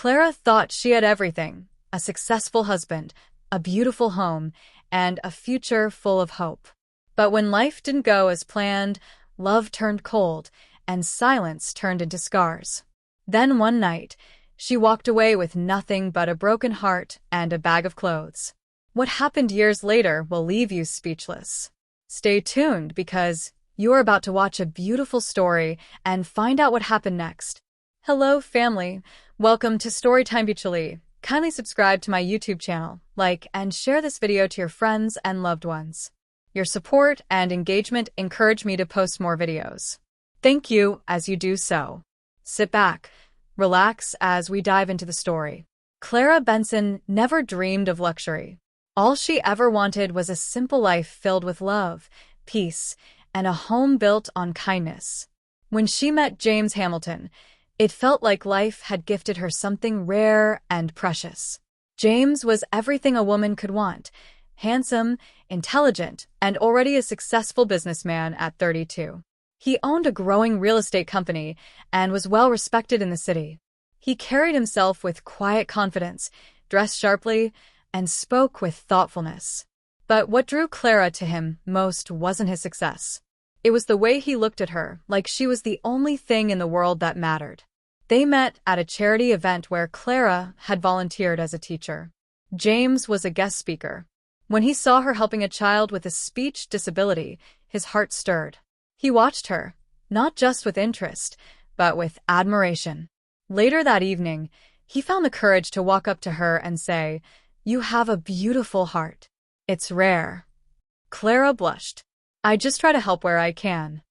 Clara thought she had everything: a successful husband, a beautiful home, and a future full of hope. But when life didn't go as planned, love turned cold, and silence turned into scars. Then one night, she walked away with nothing but a broken heart and a bag of clothes. What happened years later will leave you speechless. Stay tuned because you're about to watch a beautiful story and find out what happened next. Hello, family. Welcome to Storytime Beachly. Kindly subscribe to my YouTube channel, like, and share this video to your friends and loved ones. Your support and engagement encourage me to post more videos. Thank you as you do so. Sit back, relax as we dive into the story. Clara Benson never dreamed of luxury. All she ever wanted was a simple life filled with love, peace, and a home built on kindness. When she met James Hamilton, it felt like life had gifted her something rare and precious. James was everything a woman could want: handsome, intelligent, and already a successful businessman at 32. He owned a growing real estate company and was well respected in the city. He carried himself with quiet confidence, dressed sharply, and spoke with thoughtfulness. But what drew Clara to him most wasn't his success. It was the way he looked at her, like she was the only thing in the world that mattered. They met at a charity event where Clara had volunteered as a teacher. James was a guest speaker. When he saw her helping a child with a speech disability, his heart stirred. He watched her, not just with interest, but with admiration. Later that evening, he found the courage to walk up to her and say, "You have a beautiful heart. It's rare." Clara blushed. "I just try to help where I can."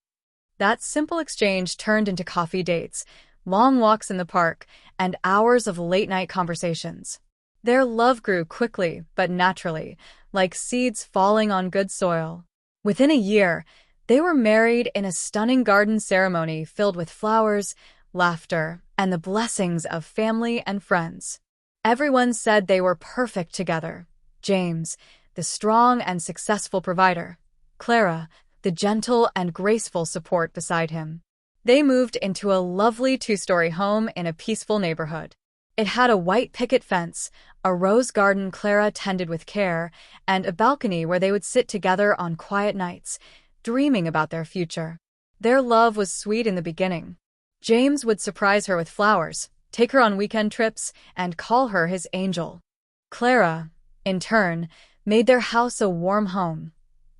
That simple exchange turned into coffee dates, long walks in the park, and hours of late-night conversations. Their love grew quickly but naturally, like seeds falling on good soil. Within a year, they were married in a stunning garden ceremony filled with flowers, laughter, and the blessings of family and friends. Everyone said they were perfect together. James, the strong and successful provider; Clara, the gentle and graceful support beside him. They moved into a lovely two-story home in a peaceful neighborhood. It had a white picket fence, a rose garden Clara tended with care, and a balcony where they would sit together on quiet nights, dreaming about their future. Their love was sweet in the beginning. James would surprise her with flowers, take her on weekend trips, and call her his angel. Clara, in turn, made their house a warm home,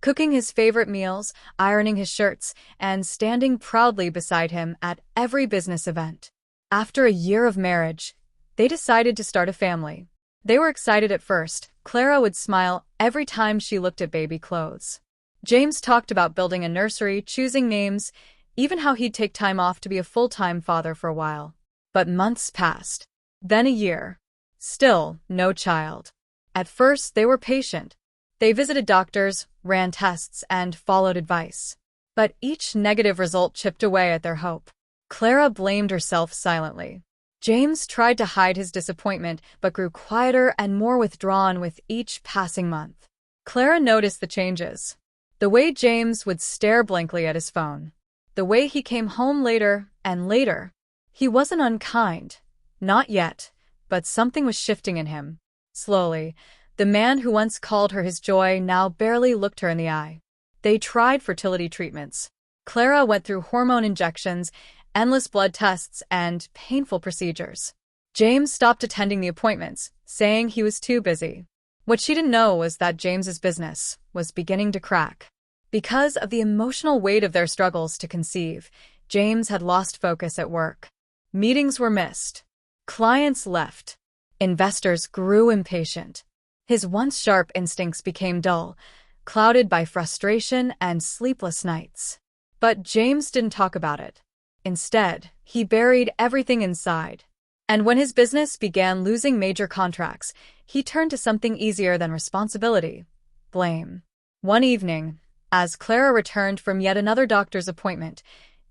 cooking his favorite meals, ironing his shirts, and standing proudly beside him at every business event. After a year of marriage, they decided to start a family. They were excited at first. Clara would smile every time she looked at baby clothes. James talked about building a nursery, choosing names, even how he'd take time off to be a full-time father for a while. But months passed. Then a year. Still no child. At first, they were patient. They visited doctors, ran tests, and followed advice. But each negative result chipped away at their hope. Clara blamed herself silently. James tried to hide his disappointment, but grew quieter and more withdrawn with each passing month. Clara noticed the changes. The way James would stare blankly at his phone. The way he came home later and later. He wasn't unkind. Not yet. But something was shifting in him. Slowly, the man who once called her his joy now barely looked her in the eye. They tried fertility treatments. Clara went through hormone injections, endless blood tests, and painful procedures. James stopped attending the appointments, saying he was too busy. What she didn't know was that James's business was beginning to crack. Because of the emotional weight of their struggles to conceive, James had lost focus at work. Meetings were missed. Clients left. Investors grew impatient. His once sharp instincts became dull, clouded by frustration and sleepless nights. But James didn't talk about it. Instead, he buried everything inside. And when his business began losing major contracts, he turned to something easier than responsibility: blame. One evening, as Clara returned from yet another doctor's appointment,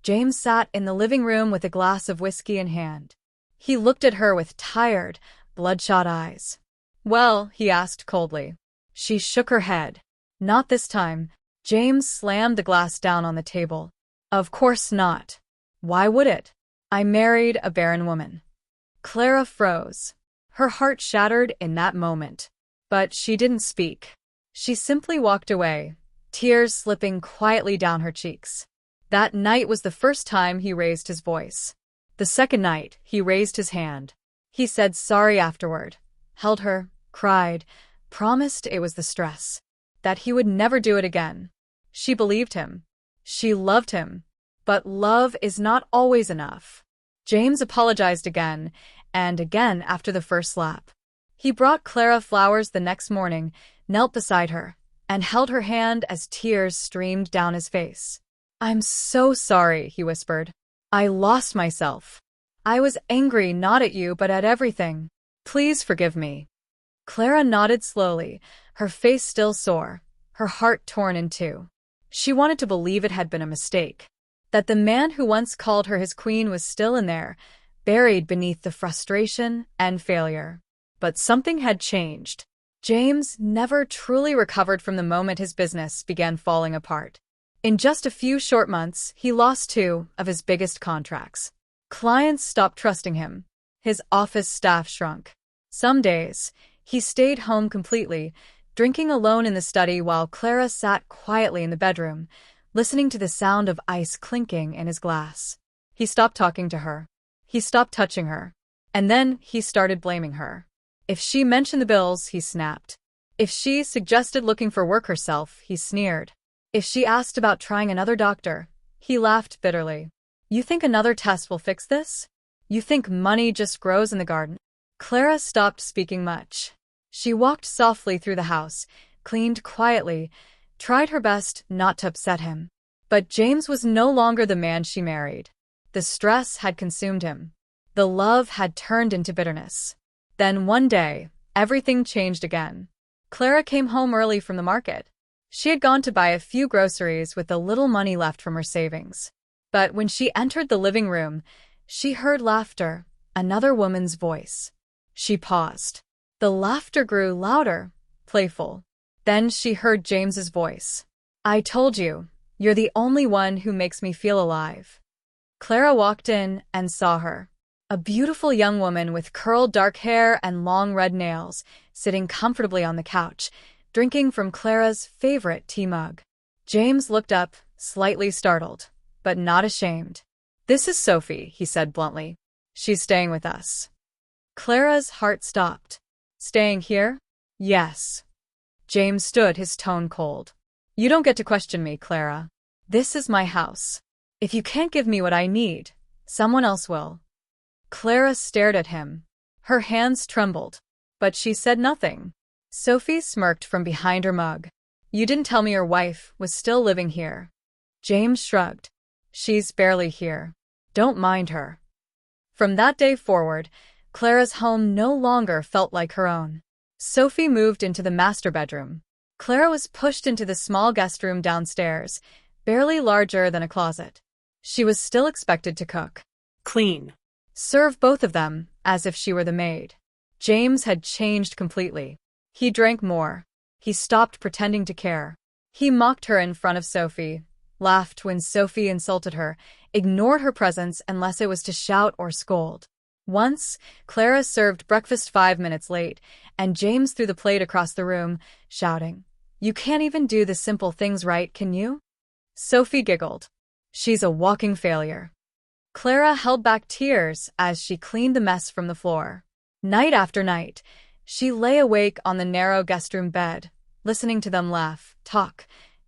James sat in the living room with a glass of whiskey in hand. He looked at her with tired, bloodshot eyes. "Well?" he asked coldly. She shook her head. "Not this time." James slammed the glass down on the table. "Of course not. Why would it? I married a barren woman." Clara froze. Her heart shattered in that moment. But she didn't speak. She simply walked away, tears slipping quietly down her cheeks. That night was the first time he raised his voice. The second night, he raised his hand. He said sorry afterward, held her, cried, promised it was the stress, that he would never do it again. She believed him. She loved him. But love is not always enough. James apologized again and again after the first slap. He brought Clara flowers the next morning, knelt beside her, and held her hand as tears streamed down his face. "I'm so sorry," he whispered. "I lost myself. I was angry not at you but at everything. Please forgive me." Clara nodded slowly, her face still sore, her heart torn in two. She wanted to believe it had been a mistake, that the man who once called her his queen was still in there, buried beneath the frustration and failure. But something had changed. James never truly recovered from the moment his business began falling apart. In just a few short months, he lost 2 of his biggest contracts. Clients stopped trusting him. His office staff shrunk. Some days, he stayed home completely, drinking alone in the study while Clara sat quietly in the bedroom, listening to the sound of ice clinking in his glass. He stopped talking to her. He stopped touching her. And then he started blaming her. If she mentioned the bills, he snapped. If she suggested looking for work herself, he sneered. If she asked about trying another doctor, he laughed bitterly. "You think another test will fix this? You think money just grows in the garden?" Clara stopped speaking much. She walked softly through the house, cleaned quietly, tried her best not to upset him. But James was no longer the man she married. The stress had consumed him. The love had turned into bitterness. Then one day, everything changed again. Clara came home early from the market. She had gone to buy a few groceries with the little money left from her savings. But when she entered the living room, she heard laughter, another woman's voice. She paused. The laughter grew louder, playful. Then she heard James's voice. "I told you, you're the only one who makes me feel alive." Clara walked in and saw her. A beautiful young woman with curled dark hair and long red nails, sitting comfortably on the couch, drinking from Clara's favorite tea mug. James looked up, slightly startled, but not ashamed. "This is Sophie," he said bluntly. "She's staying with us." Clara's heart stopped. "Staying here?" "Yes." James stood, his tone cold. "You don't get to question me, Clara. This is my house. If you can't give me what I need, someone else will." Clara stared at him. Her hands trembled, but she said nothing. Sophie smirked from behind her mug. "You didn't tell me your wife was still living here." James shrugged. "She's barely here. Don't mind her." From that day forward, Clara's home no longer felt like her own. Sophie moved into the master bedroom. Clara was pushed into the small guest room downstairs, barely larger than a closet. She was still expected to cook, clean, serve both of them as if she were the maid. James had changed completely. He drank more. He stopped pretending to care. He mocked her in front of Sophie, laughed when Sophie insulted her, ignored her presence unless it was to shout or scold. Once, Clara served breakfast 5 minutes late, and James threw the plate across the room, shouting, "You can't even do the simple things right, can you?" Sophie giggled. "She's a walking failure." Clara held back tears as she cleaned the mess from the floor. Night after night, she lay awake on the narrow guest room bed, listening to them laugh, talk,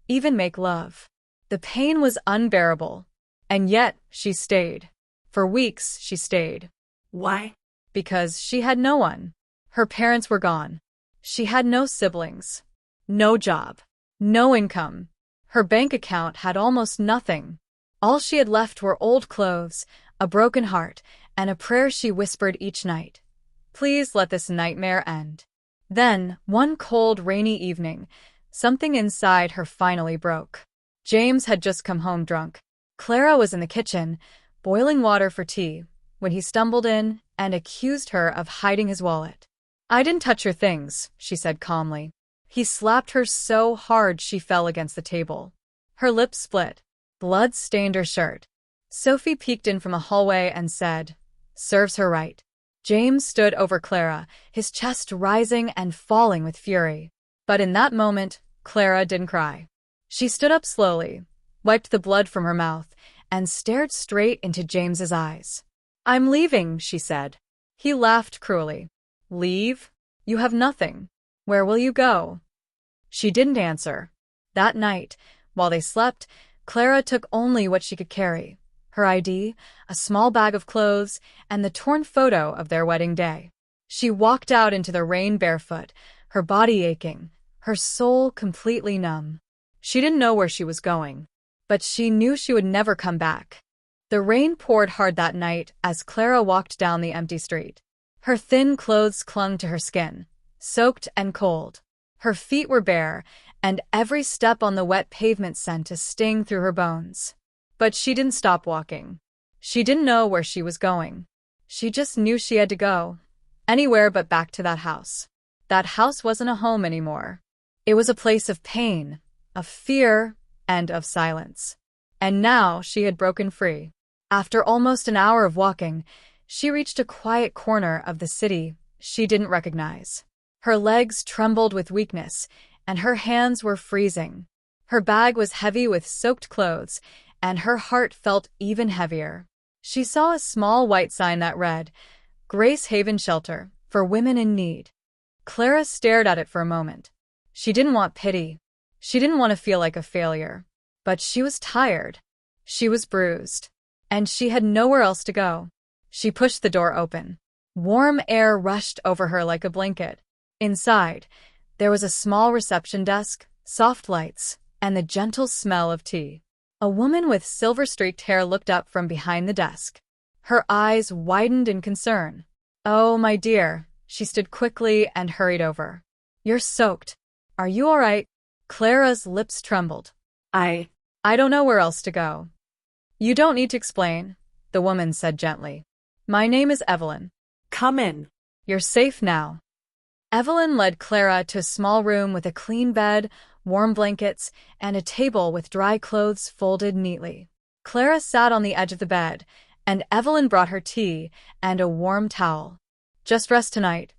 even make love. The pain was unbearable. And yet, she stayed. For weeks, she stayed. Why? Because she had no one. Her parents were gone. She had no siblings. No job. No income. Her bank account had almost nothing. All she had left were old clothes, a broken heart, and a prayer she whispered each night. "Please let this nightmare end." Then, one cold, rainy evening, something inside her finally broke. James had just come home drunk. Clara was in the kitchen, boiling water for tea, when he stumbled in and accused her of hiding his wallet. "I didn't touch your things," she said calmly. He slapped her so hard she fell against the table. Her lips split. Blood stained her shirt. Sophie peeked in from a hallway and said, "Serves her right." James stood over Clara, his chest rising and falling with fury. But in that moment, Clara didn't cry. She stood up slowly, wiped the blood from her mouth, and stared straight into James's eyes. "I'm leaving," she said. He laughed cruelly. "Leave? You have nothing. Where will you go?" She didn't answer. That night, while they slept, Clara took only what she could carry: her ID, a small bag of clothes, and the torn photo of their wedding day. She walked out into the rain barefoot, her body aching, her soul completely numb. She didn't know where she was going, but she knew she would never come back. The rain poured hard that night as Clara walked down the empty street. Her thin clothes clung to her skin, soaked and cold. Her feet were bare, and every step on the wet pavement sent a sting through her bones. But she didn't stop walking. She didn't know where she was going. She just knew she had to go. Anywhere but back to that house. That house wasn't a home anymore. It was a place of pain, of fear, and of silence. And now she had broken free. After almost an hour of walking, she reached a quiet corner of the city she didn't recognize. Her legs trembled with weakness, and her hands were freezing. Her bag was heavy with soaked clothes, and her heart felt even heavier. She saw a small white sign that read, "Grace Haven Shelter, for Women in Need." Clara stared at it for a moment. She didn't want pity. She didn't want to feel like a failure. But she was tired. She was bruised. And she had nowhere else to go. She pushed the door open. Warm air rushed over her like a blanket. Inside, there was a small reception desk, soft lights, and the gentle smell of tea. A woman with silver-streaked hair looked up from behind the desk. Her eyes widened in concern. "Oh, my dear." She stood quickly and hurried over. "You're soaked. Are you all right?" Clara's lips trembled. I don't know where else to go." "You don't need to explain," the woman said gently. "My name is Evelyn. Come in. You're safe now." Evelyn led Clara to a small room with a clean bed, warm blankets, and a table with dry clothes folded neatly. Clara sat on the edge of the bed, and Evelyn brought her tea and a warm towel. "Just rest tonight,"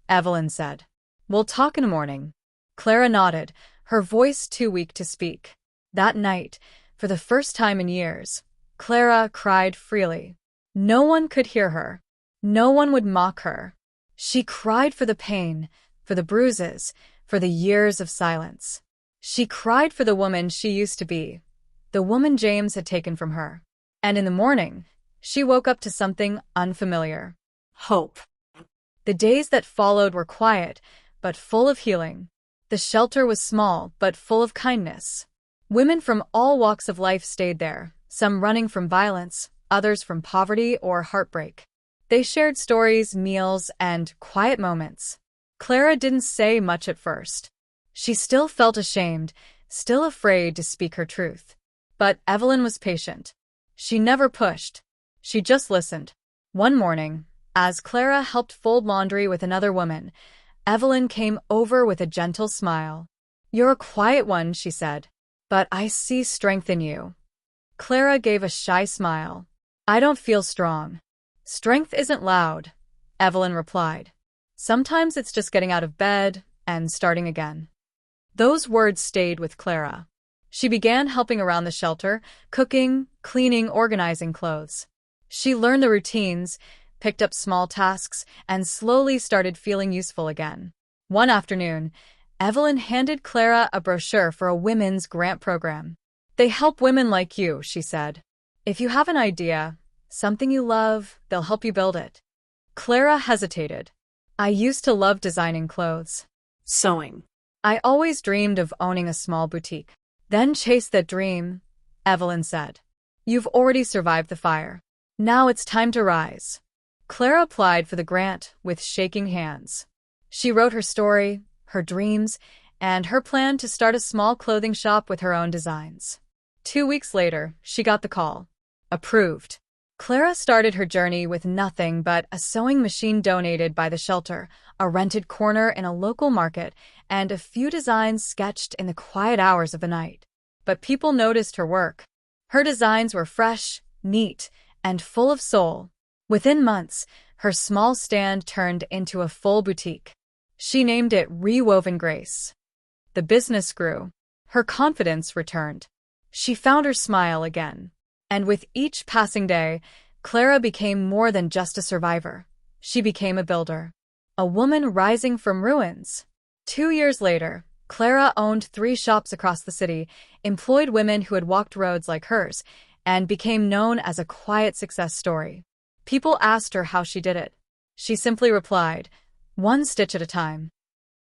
Evelyn said. "We'll talk in the morning." Clara nodded, her voice too weak to speak. That night, for the first time in years, Clara cried freely. No one could hear her. No one would mock her. She cried for the pain, for the bruises, for the years of silence. She cried for the woman she used to be, the woman James had taken from her. And in the morning, she woke up to something unfamiliar. Hope. The days that followed were quiet, but full of healing. The shelter was small, but full of kindness. Women from all walks of life stayed there, some running from violence, others from poverty or heartbreak. They shared stories, meals, and quiet moments. Clara didn't say much at first. She still felt ashamed, still afraid to speak her truth. But Evelyn was patient. She never pushed. She just listened. One morning, as Clara helped fold laundry with another woman, Evelyn came over with a gentle smile. "You're a quiet one," she said, "but I see strength in you." Clara gave a shy smile. "I don't feel strong." "Strength isn't loud," Evelyn replied. "Sometimes it's just getting out of bed and starting again." Those words stayed with Clara. She began helping around the shelter, cooking, cleaning, organizing clothes. She learned the routines, picked up small tasks, and slowly started feeling useful again. One afternoon, Evelyn handed Clara a brochure for a women's grant program. "They help women like you," she said. "If you have an idea, something you love, they'll help you build it." Clara hesitated. "I used to love designing clothes. Sewing. I always dreamed of owning a small boutique." "Then chase that dream," Evelyn said. "You've already survived the fire. Now it's time to rise." Clara applied for the grant with shaking hands. She wrote her story, her dreams, and her plan to start a small clothing shop with her own designs. 2 weeks later, she got the call. Approved. Clara started her journey with nothing but a sewing machine donated by the shelter, a rented corner in a local market, and a few designs sketched in the quiet hours of the night. But people noticed her work. Her designs were fresh, neat, and full of soul. Within months, Her small stand turned into a full boutique. She named it Rewoven Grace. The business grew. Her confidence returned. She found her smile again. And with each passing day, Clara became more than just a survivor. She became a builder. A woman rising from ruins. 2 years later, Clara owned 3 shops across the city, employed women who had walked roads like hers, and became known as a quiet success story. People asked her how she did it. She simply replied, "One stitch at a time."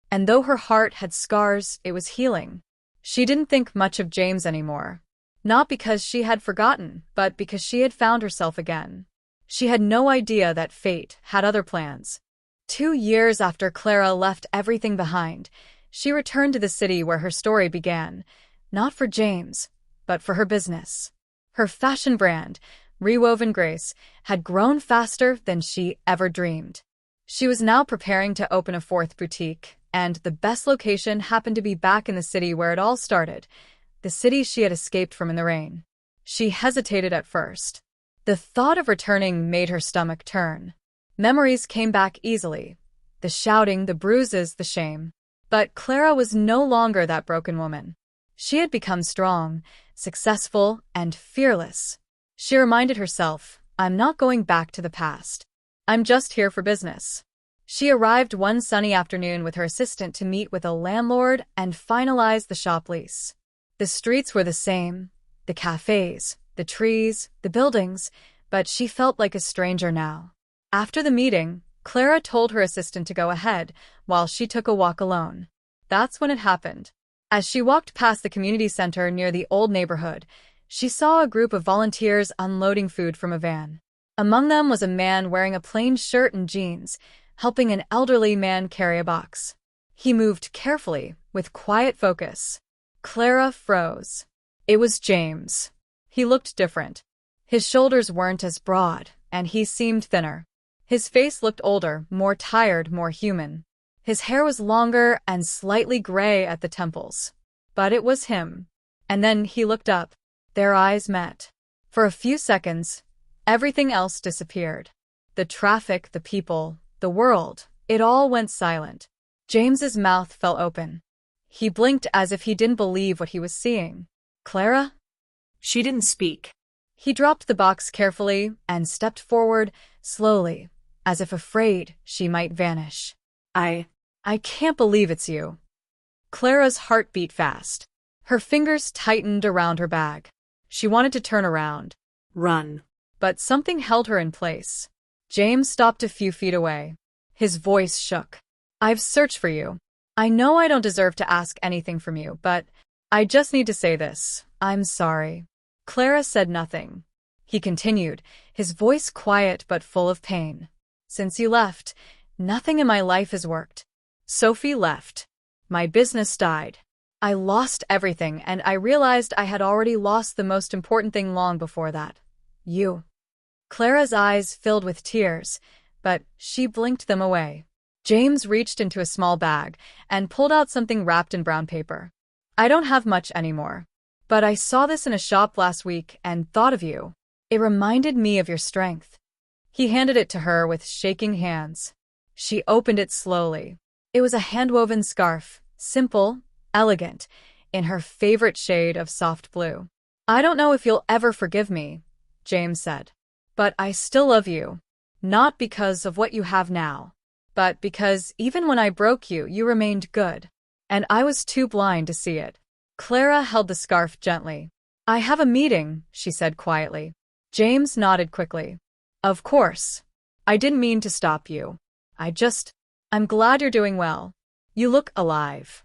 And though her heart had scars, it was healing. She didn't think much of James anymore. Not because she had forgotten, but because she had found herself again. She had no idea that fate had other plans. 2 years after Clara left everything behind, she returned to the city where her story began, not for James, but for her business. Her fashion brand, Rewoven Grace, had grown faster than she ever dreamed. She was now preparing to open a 4th boutique, and the best location happened to be back in the city where it all started, the city she had escaped from in the rain. She hesitated at first. The thought of returning made her stomach turn. Memories came back easily. The shouting, the bruises, the shame. But Clara was no longer that broken woman. She had become strong, successful, and fearless. She reminded herself, "I'm not going back to the past. I'm just here for business." She arrived one sunny afternoon with her assistant to meet with a landlord and finalize the shop lease. The streets were the same, the cafes, the trees, the buildings, but she felt like a stranger now. After the meeting, Clara told her assistant to go ahead while she took a walk alone. That's when it happened. As she walked past the community center near the old neighborhood, she saw a group of volunteers unloading food from a van. Among them was a man wearing a plain shirt and jeans, helping an elderly man carry a box. He moved carefully, with quiet focus. Clara froze. It was James. He looked different. His shoulders weren't as broad, and he seemed thinner. His face looked older, more tired, more human. His hair was longer and slightly gray at the temples. But it was him. And then he looked up. Their eyes met. For a few seconds, everything else disappeared. The traffic, the people, the world, it all went silent. James's mouth fell open. He blinked as if he didn't believe what he was seeing. "Clara?" She didn't speak. He dropped the box carefully and stepped forward, slowly, as if afraid she might vanish. I can't believe it's you." Clara's heart beat fast. Her fingers tightened around her bag. She wanted to turn around. Run. But something held her in place. James stopped a few feet away. His voice shook. "I've searched for you. I know I don't deserve to ask anything from you, but I just need to say this. I'm sorry." Clara said nothing. He continued, his voice quiet but full of pain. "Since you left, nothing in my life has worked. Sophie left. My business died. I lost everything, and I realized I had already lost the most important thing long before that. You." Clara's eyes filled with tears, but she blinked them away. James reached into a small bag and pulled out something wrapped in brown paper. "I don't have much anymore, but I saw this in a shop last week and thought of you. It reminded me of your strength." He handed it to her with shaking hands. She opened it slowly. It was a hand-woven scarf, simple, elegant, in her favorite shade of soft blue. "I don't know if you'll ever forgive me," James said, "but I still love you. Not because of what you have now, but because even when I broke you, you remained good. And I was too blind to see it." Clara held the scarf gently. "I have a meeting," she said quietly. James nodded quickly. "Of course. I didn't mean to stop you. I'm glad you're doing well. You look alive."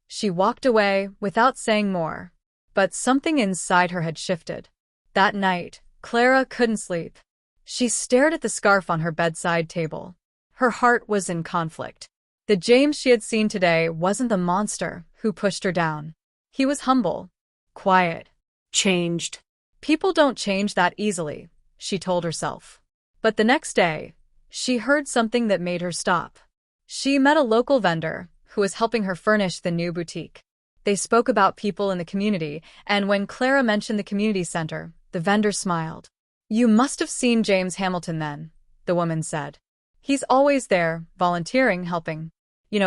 She walked away without saying more, but something inside her had shifted. That night, Clara couldn't sleep. She stared at the scarf on her bedside table. Her heart was in conflict. The James she had seen today wasn't the monster who pushed her down. He was humble, quiet, Changed. People don't change that easily, she told herself. But the next day, she heard something that made her stop. She met a local vendor who was helping her furnish the new boutique. They spoke about people in the community, and when Clara mentioned the community center, the vendor smiled. "You must have seen James Hamilton then," the woman said. He's always there, volunteering, helping.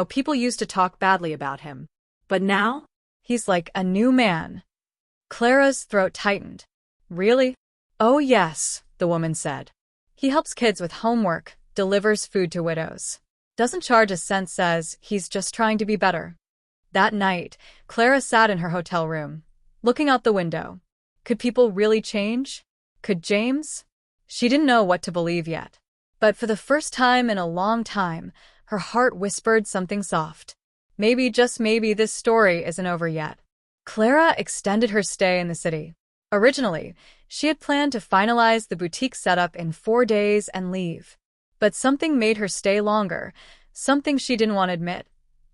People used to talk badly about him. But now? He's like a new man. Clara's throat tightened. Really? Oh yes, the woman said. He helps kids with homework, delivers food to widows. Doesn't charge a cent, says he's just trying to be better. That night, Clara sat in her hotel room, looking out the window. Could people really change? Could James? She didn't know what to believe yet. But for the first time in a long time, her heart whispered something soft. Maybe, just maybe, this story isn't over yet. Clara extended her stay in the city. Originally, she had planned to finalize the boutique setup in 4 days and leave. But something made her stay longer, something she didn't want to admit,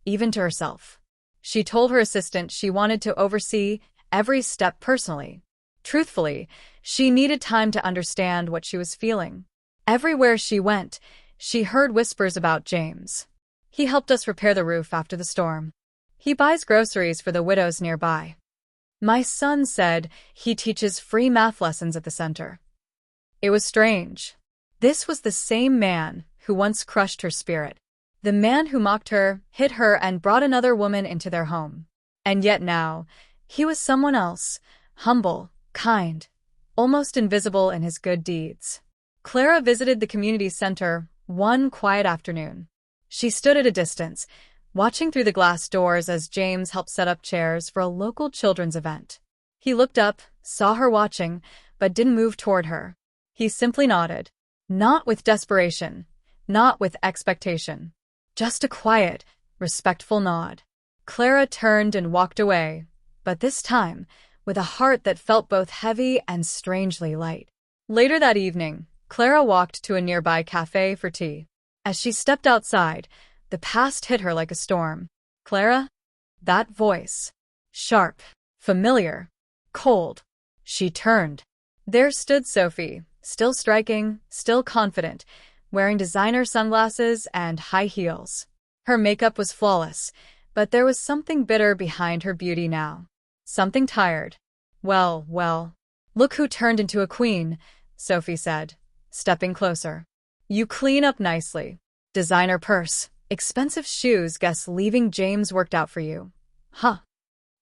even to herself. She told her assistant she wanted to oversee every step personally. Truthfully, she needed time to understand what she was feeling. Everywhere she went, she heard whispers about James. He helped us repair the roof after the storm. He buys groceries for the widows nearby. My son said he teaches free math lessons at the center. It was strange. This was the same man who once crushed her spirit. The man who mocked her, hit her, and brought another woman into their home. And yet now, he was someone else, humble, kind, almost invisible in his good deeds. Clara visited the community center one quiet afternoon. She stood at a distance, watching through the glass doors as James helped set up chairs for a local children's event. He looked up, saw her watching, but didn't move toward her. He simply nodded. Not with desperation, not with expectation. Just a quiet, respectful nod. Clara turned and walked away, but this time, with a heart that felt both heavy and strangely light. Later that evening, Clara walked to a nearby cafe for tea. As she stepped outside, the past hit her like a storm. Clara? That voice. Sharp, familiar, cold. She turned. There stood Sophie, still striking, still confident, wearing designer sunglasses and high heels. Her makeup was flawless, but there was something bitter behind her beauty now. Something tired. Well, look who turned into a queen, Sophie said, stepping closer. You clean up nicely. Designer purse, expensive shoes, guess leaving James worked out for you. Huh.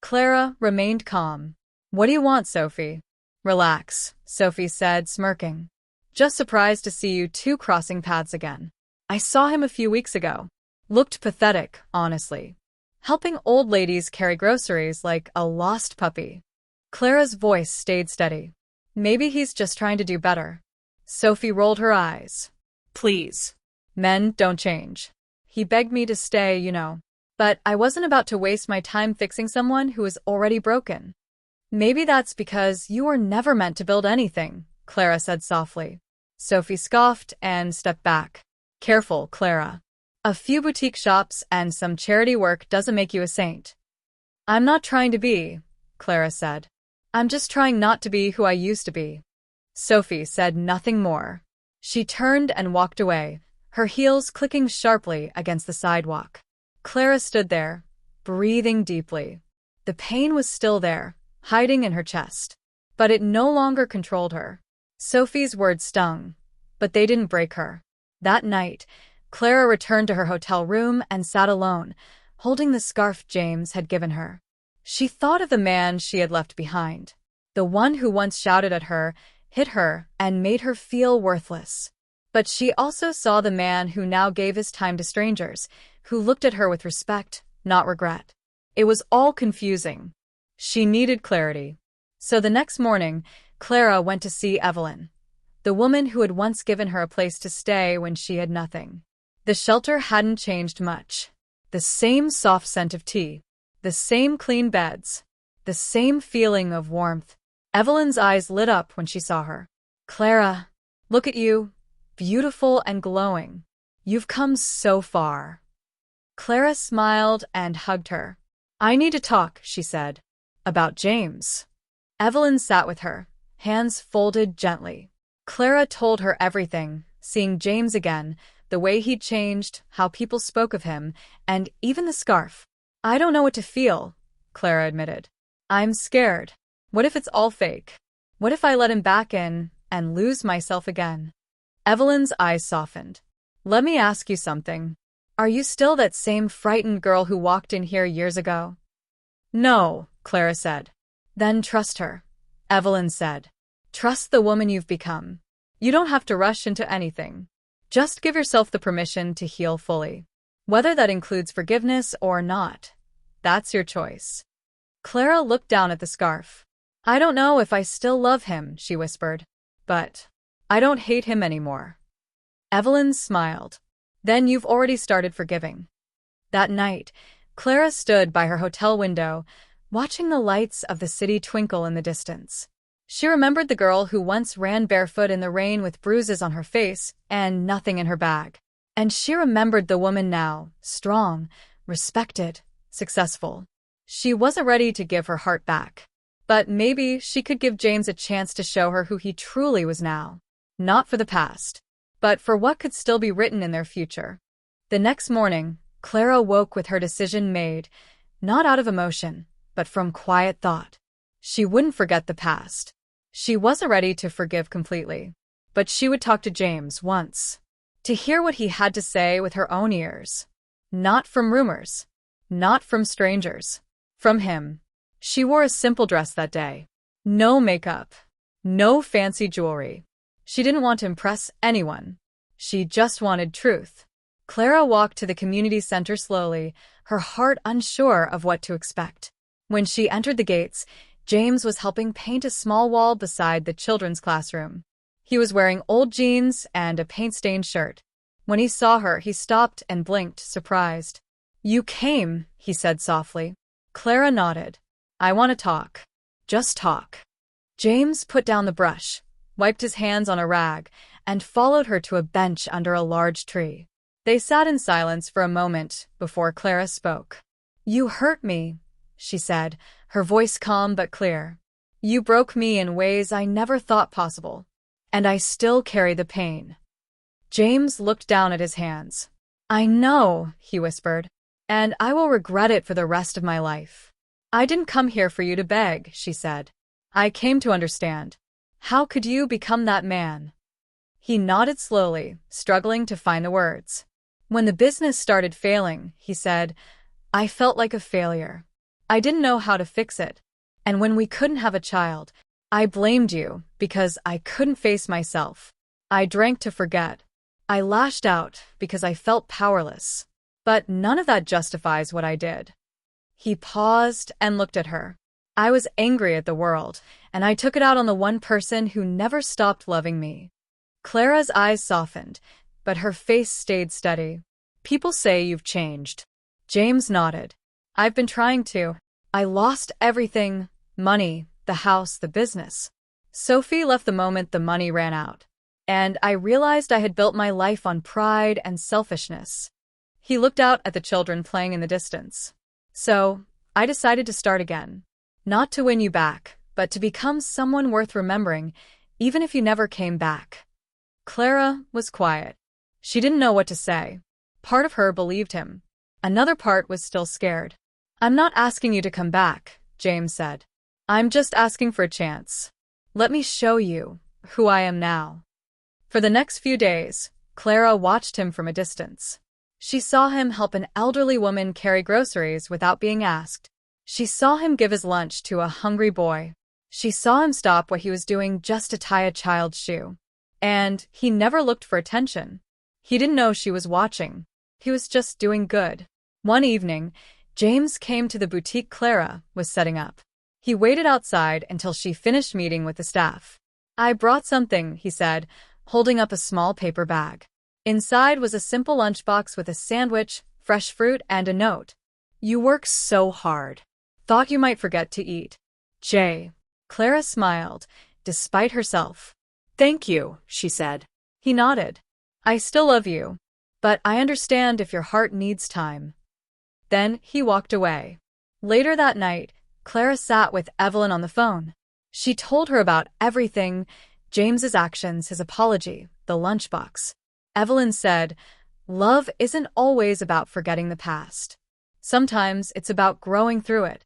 Clara remained calm. What do you want, Sophie? Relax, Sophie said, smirking. Just surprised to see you two crossing paths again. I saw him a few weeks ago. Looked pathetic, honestly. Helping old ladies carry groceries like a lost puppy. Clara's voice stayed steady. Maybe he's just trying to do better. Sophie rolled her eyes. Please. Men don't change. He begged me to stay, But I wasn't about to waste my time fixing someone who is already broken. Maybe that's because you were never meant to build anything, Clara said softly. Sophie scoffed and stepped back. Careful, Clara. A few boutique shops and some charity work doesn't make you a saint. I'm not trying to be, Clara said. I'm just trying not to be who I used to be. Sophie said nothing more. She turned and walked away, her heels clicking sharply against the sidewalk. Clara stood there, breathing deeply. The pain was still there, hiding in her chest. But it no longer controlled her. Sophie's words stung, but they didn't break her. That night, Clara returned to her hotel room and sat alone, holding the scarf James had given her. She thought of the man she had left behind, the one who once shouted at her, hit her, and made her feel worthless. But she also saw the man who now gave his time to strangers, who looked at her with respect, not regret. It was all confusing. She needed clarity. So the next morning, Clara went to see Evelyn, the woman who had once given her a place to stay when she had nothing. The shelter hadn't changed much. The same soft scent of tea, the same clean beds, the same feeling of warmth. Evelyn's eyes lit up when she saw her. Clara, look at you, beautiful and glowing. You've come so far. Clara smiled and hugged her. I need to talk, she said. About James. Evelyn sat with her, hands folded gently. Clara told her everything, seeing James again, the way he'd changed, how people spoke of him, and even the scarf. I don't know what to feel, Clara admitted. I'm scared. What if it's all fake? What if I let him back in and lose myself again? Evelyn's eyes softened. Let me ask you something. Are you still that same frightened girl who walked in here years ago? No, Clara said. Then trust her, Evelyn said. Trust the woman you've become. You don't have to rush into anything. Just give yourself the permission to heal fully. Whether that includes forgiveness or not, that's your choice. Clara looked down at the scarf. I don't know if I still love him, she whispered. But I don't hate him anymore. Evelyn smiled. Then you've already started forgiving. That night, Clara stood by her hotel window, watching the lights of the city twinkle in the distance. She remembered the girl who once ran barefoot in the rain with bruises on her face and nothing in her bag. And she remembered the woman now, strong, respected, successful. She wasn't ready to give her heart back. But maybe she could give James a chance to show her who he truly was now. Not for the past, but for what could still be written in their future. The next morning, Clara woke with her decision made, not out of emotion, but from quiet thought. She wouldn't forget the past. She wasn't ready to forgive completely. But she would talk to James once. To hear what he had to say with her own ears. Not from rumors. Not from strangers. From him. She wore a simple dress that day. No makeup. No fancy jewelry. She didn't want to impress anyone. She just wanted truth. Clara walked to the community center slowly, her heart unsure of what to expect. When she entered the gates, James was helping paint a small wall beside the children's classroom. He was wearing old jeans and a paint-stained shirt. When he saw her, he stopped and blinked, surprised. You came, he said softly. Clara nodded. I want to talk. Just talk. James put down the brush, wiped his hands on a rag, and followed her to a bench under a large tree. They sat in silence for a moment before Clara spoke. You hurt me, she said, her voice calm but clear. You broke me in ways I never thought possible. And I still carry the pain. James looked down at his hands. I know, he whispered, and I will regret it for the rest of my life. I didn't come here for you to beg, she said. I came to understand. How could you become that man? He nodded slowly, struggling to find the words. When the business started failing, he said, I felt like a failure. I didn't know how to fix it. And when we couldn't have a child, I blamed you because I couldn't face myself. I drank to forget. I lashed out because I felt powerless. But none of that justifies what I did. He paused and looked at her. I was angry at the world, and I took it out on the one person who never stopped loving me. Clara's eyes softened, but her face stayed steady. People say you've changed. James nodded. I've been trying to. I lost everything, money, the house, the business. Sophie left the moment the money ran out. And I realized I had built my life on pride and selfishness. He looked out at the children playing in the distance. So, I decided to start again. Not to win you back, but to become someone worth remembering, even if you never came back. Clara was quiet. She didn't know what to say. Part of her believed him. Another part was still scared. I'm not asking you to come back, James said. I'm just asking for a chance. Let me show you who I am now. For the next few days, Clara watched him from a distance. She saw him help an elderly woman carry groceries without being asked. She saw him give his lunch to a hungry boy. She saw him stop what he was doing just to tie a child's shoe. And he never looked for attention. He didn't know she was watching. He was just doing good. One evening, James came to the boutique Clara was setting up. He waited outside until she finished meeting with the staff. I brought something, he said, holding up a small paper bag. Inside was a simple lunchbox with a sandwich, fresh fruit, and a note. You work so hard. Thought you might forget to eat. Jay. Clara smiled, despite herself. Thank you, she said. He nodded. I still love you, but I understand if your heart needs time. Then he walked away. Later that night, Clara sat with Evelyn on the phone. She told her about everything, James's actions, his apology, the lunchbox. Evelyn said, love isn't always about forgetting the past. Sometimes it's about growing through it.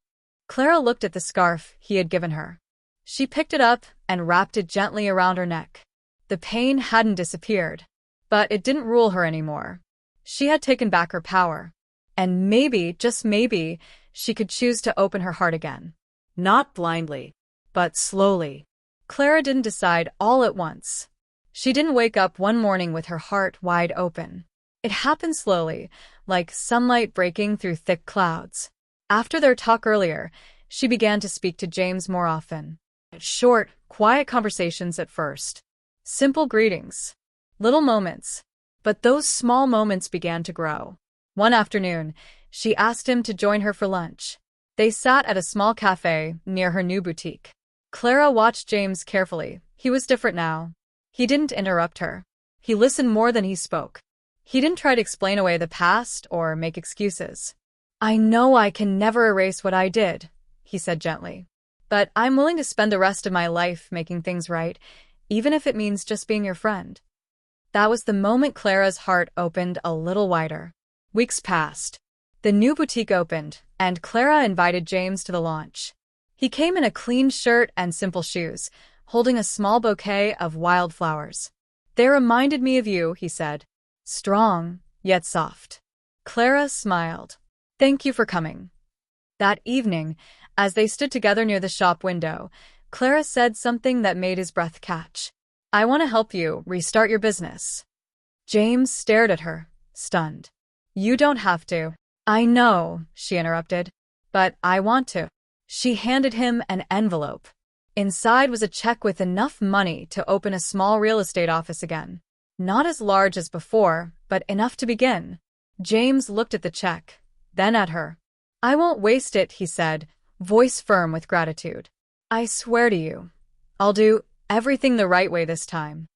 Clara looked at the scarf he had given her. She picked it up and wrapped it gently around her neck. The pain hadn't disappeared. But it didn't rule her anymore. She had taken back her power. And maybe, just maybe, she could choose to open her heart again. Not blindly, But slowly. Clara didn't decide all at once. She didn't wake up one morning with her heart wide open. It happened slowly, like sunlight breaking through thick clouds. After their talk earlier, she began to speak to James more often. Short, quiet conversations at first. Simple greetings. Little moments. But those small moments began to grow. One afternoon, she asked him to join her for lunch. They sat at a small cafe near her new boutique. Clara watched James carefully. He was different now. He didn't interrupt her. He listened more than he spoke. He didn't try to explain away the past or make excuses. "I know I can never erase what I did," he said gently. "But I'm willing to spend the rest of my life making things right, even if it means just being your friend." That was the moment Clara's heart opened a little wider. Weeks passed. The new boutique opened, and Clara invited James to the launch. He came in a clean shirt and simple shoes, holding a small bouquet of wildflowers. "They reminded me of you," he said. Strong, yet soft. Clara smiled. "Thank you for coming." That evening, as they stood together near the shop window, Clara said something that made his breath catch. "I want to help you restart your business." James stared at her, stunned. "You don't have to." "I know," she interrupted, "but I want to." She handed him an envelope. Inside was a check with enough money to open a small real estate office again. Not as large as before, but enough to begin. James looked at the check, then at her. "I won't waste it," he said, voice firm with gratitude. "I swear to you, I'll do everything the right way this time."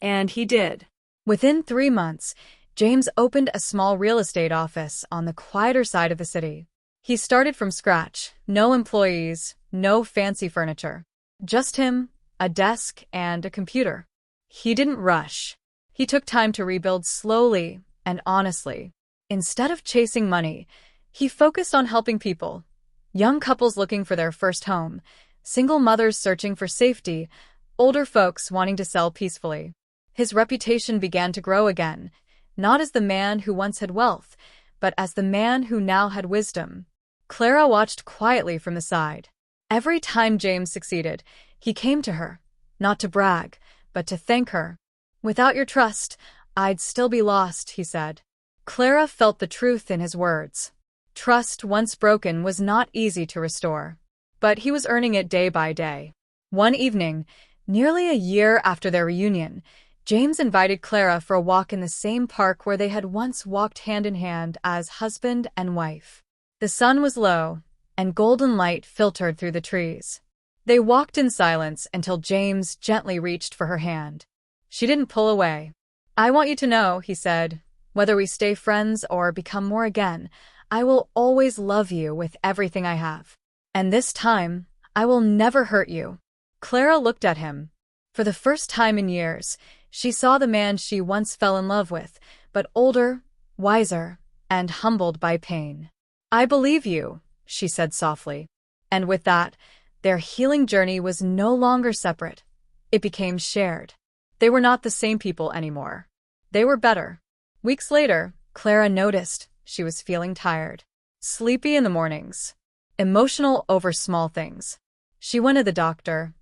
and he did. Within 3 months, James opened a small real estate office on the quieter side of the city. He started from scratch, no employees, no fancy furniture. Just him, a desk, and a computer. He didn't rush. He took time to rebuild slowly and honestly. Instead of chasing money, he focused on helping people. Young couples looking for their first home, single mothers searching for safety, older folks wanting to sell peacefully. His reputation began to grow again, not as the man who once had wealth, but as the man who now had wisdom. Clara watched quietly from the side. Every time James succeeded, he came to her, not to brag, but to thank her. "Without your trust, I'd still be lost," he said. Clara felt the truth in his words. Trust once broken was not easy to restore. But he was earning it day by day. One evening, nearly a year after their reunion, James invited Clara for a walk in the same park where they had once walked hand in hand as husband and wife. The sun was low, and golden light filtered through the trees. They walked in silence until James gently reached for her hand. She didn't pull away. "I want you to know," he said, "whether we stay friends or become more again, I will always love you with everything I have. And this time, I will never hurt you." Clara looked at him. For the first time in years, she saw the man she once fell in love with, but older, wiser, and humbled by pain. "I believe you," she said softly. And with that, their healing journey was no longer separate. It became shared. They were not the same people anymore. They were better. Weeks later, Clara noticed she was feeling tired. Sleepy in the mornings. Emotional over small things. She went to the doctor,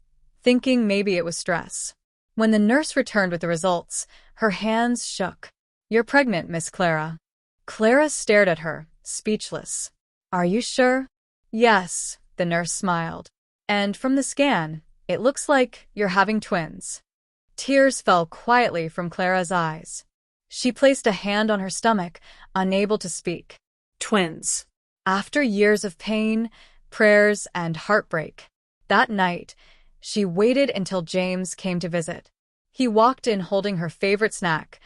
thinking maybe it was stress. When the nurse returned with the results, her hands shook. "You're pregnant, Miss Clara." Clara stared at her, speechless. "Are you sure?" "Yes," the nurse smiled. "And from the scan, it looks like you're having twins." Tears fell quietly from Clara's eyes. She placed a hand on her stomach, unable to speak. Twins. After years of pain, prayers, and heartbreak, that night, she waited until James came to visit. He walked in holding her favorite snack,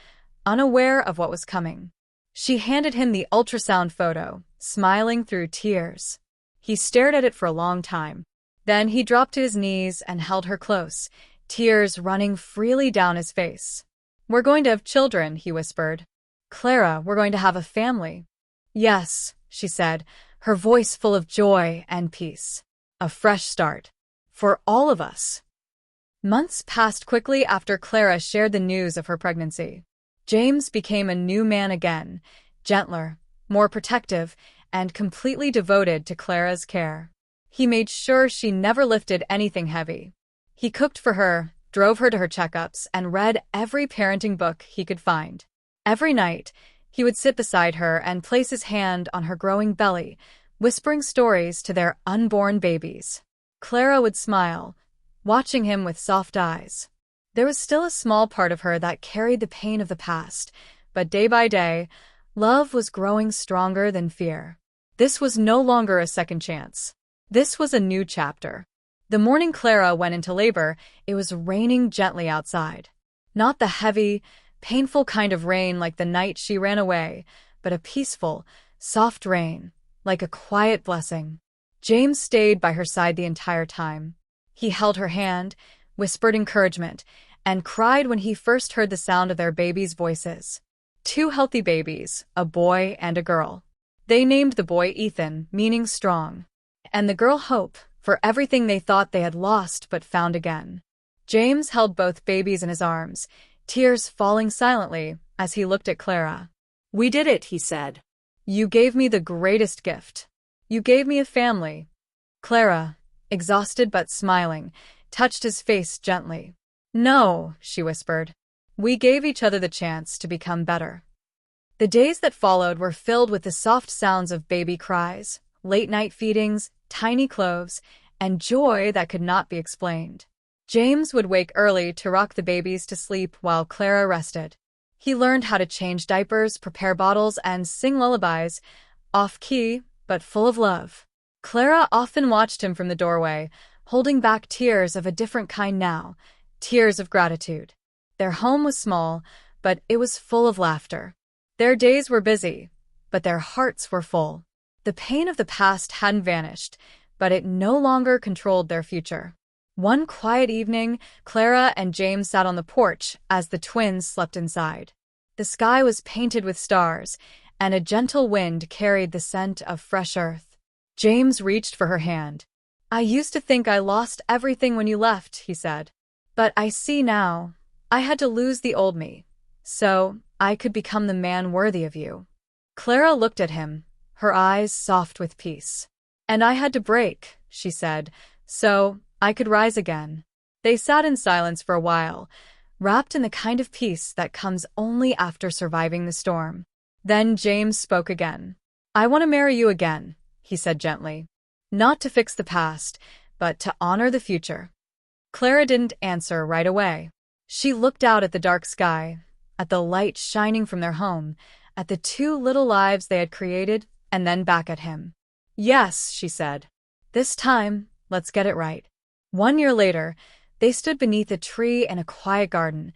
unaware of what was coming. She handed him the ultrasound photo, smiling through tears. He stared at it for a long time. Then he dropped to his knees and held her close, tears running freely down his face. "We're going to have children," he whispered. "Clara, we're going to have a family." "Yes," she said, her voice full of joy and peace. "A fresh start. For all of us." Months passed quickly after Clara shared the news of her pregnancy. James became a new man again, gentler, more protective, and completely devoted to Clara's care. He made sure she never lifted anything heavy. He cooked for her, drove her to her checkups, and read every parenting book he could find. Every night, he would sit beside her and place his hand on her growing belly, whispering stories to their unborn babies. Clara would smile, watching him with soft eyes. There was still a small part of her that carried the pain of the past, but day by day, love was growing stronger than fear. This was no longer a second chance. This was a new chapter. The morning Clara went into labor, it was raining gently outside. Not the heavy, painful kind of rain like the night she ran away, but a peaceful, soft rain, like a quiet blessing. James stayed by her side the entire time. He held her hand, whispered encouragement, and cried when he first heard the sound of their babies' voices. 2 healthy babies, a boy and a girl. They named the boy Ethan, meaning strong, and the girl Hope, for everything they thought they had lost but found again. James held both babies in his arms, tears falling silently as he looked at Clara. "We did it," he said. "You gave me the greatest gift. You gave me a family." Clara, exhausted but smiling, touched his face gently. "No," she whispered. "We gave each other the chance to become better." The days that followed were filled with the soft sounds of baby cries, late-night feedings, tiny cloves, and joy that could not be explained. James would wake early to rock the babies to sleep while Clara rested. He learned how to change diapers, prepare bottles, and sing lullabies, off-key, but full of love. Clara often watched him from the doorway, holding back tears of a different kind now, tears of gratitude. Their home was small, but it was full of laughter. Their days were busy, but their hearts were full. The pain of the past hadn't vanished, but it no longer controlled their future. One quiet evening, Clara and James sat on the porch as the twins slept inside. The sky was painted with stars, and a gentle wind carried the scent of fresh earth. James reached for her hand. "I used to think I lost everything when you left," he said. "But I see now. I had to lose the old me, so I could become the man worthy of you." Clara looked at him, her eyes soft with peace. "And I had to break," she said, "so I could rise again." They sat in silence for a while, wrapped in the kind of peace that comes only after surviving the storm. Then James spoke again. "I want to marry you again," he said gently. "Not to fix the past, but to honor the future." Clara didn't answer right away. She looked out at the dark sky, at the light shining from their home, at the 2 little lives they had created, and then back at him. "Yes," she said. "This time, let's get it right." 1 year later, they stood beneath a tree in a quiet garden,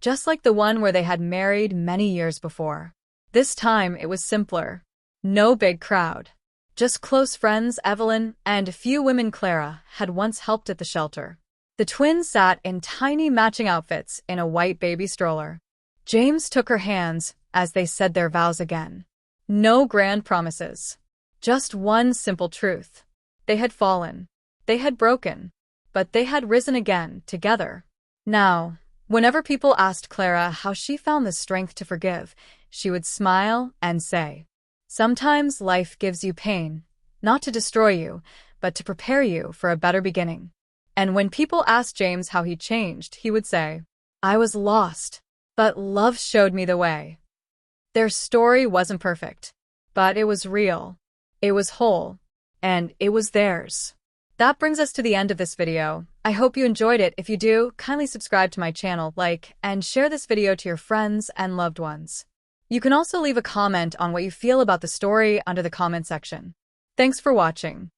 just like the one where they had married many years before. This time it was simpler. No big crowd. Just close friends Evelyn and a few women Clara had once helped at the shelter. The twins sat in tiny matching outfits in a white baby stroller. James took her hands as they said their vows again. No grand promises. Just one simple truth. They had fallen. They had broken. But they had risen again, together. Now, whenever people asked Clara how she found the strength to forgive, she would smile and say, "Sometimes life gives you pain, not to destroy you, but to prepare you for a better beginning." And when people asked James how he changed, he would say, "I was lost, but love showed me the way." Their story wasn't perfect, but it was real, it was whole, and it was theirs. That brings us to the end of this video. I hope you enjoyed it. If you do, kindly subscribe to my channel, like, and share this video to your friends and loved ones. You can also leave a comment on what you feel about the story under the comment section. Thanks for watching.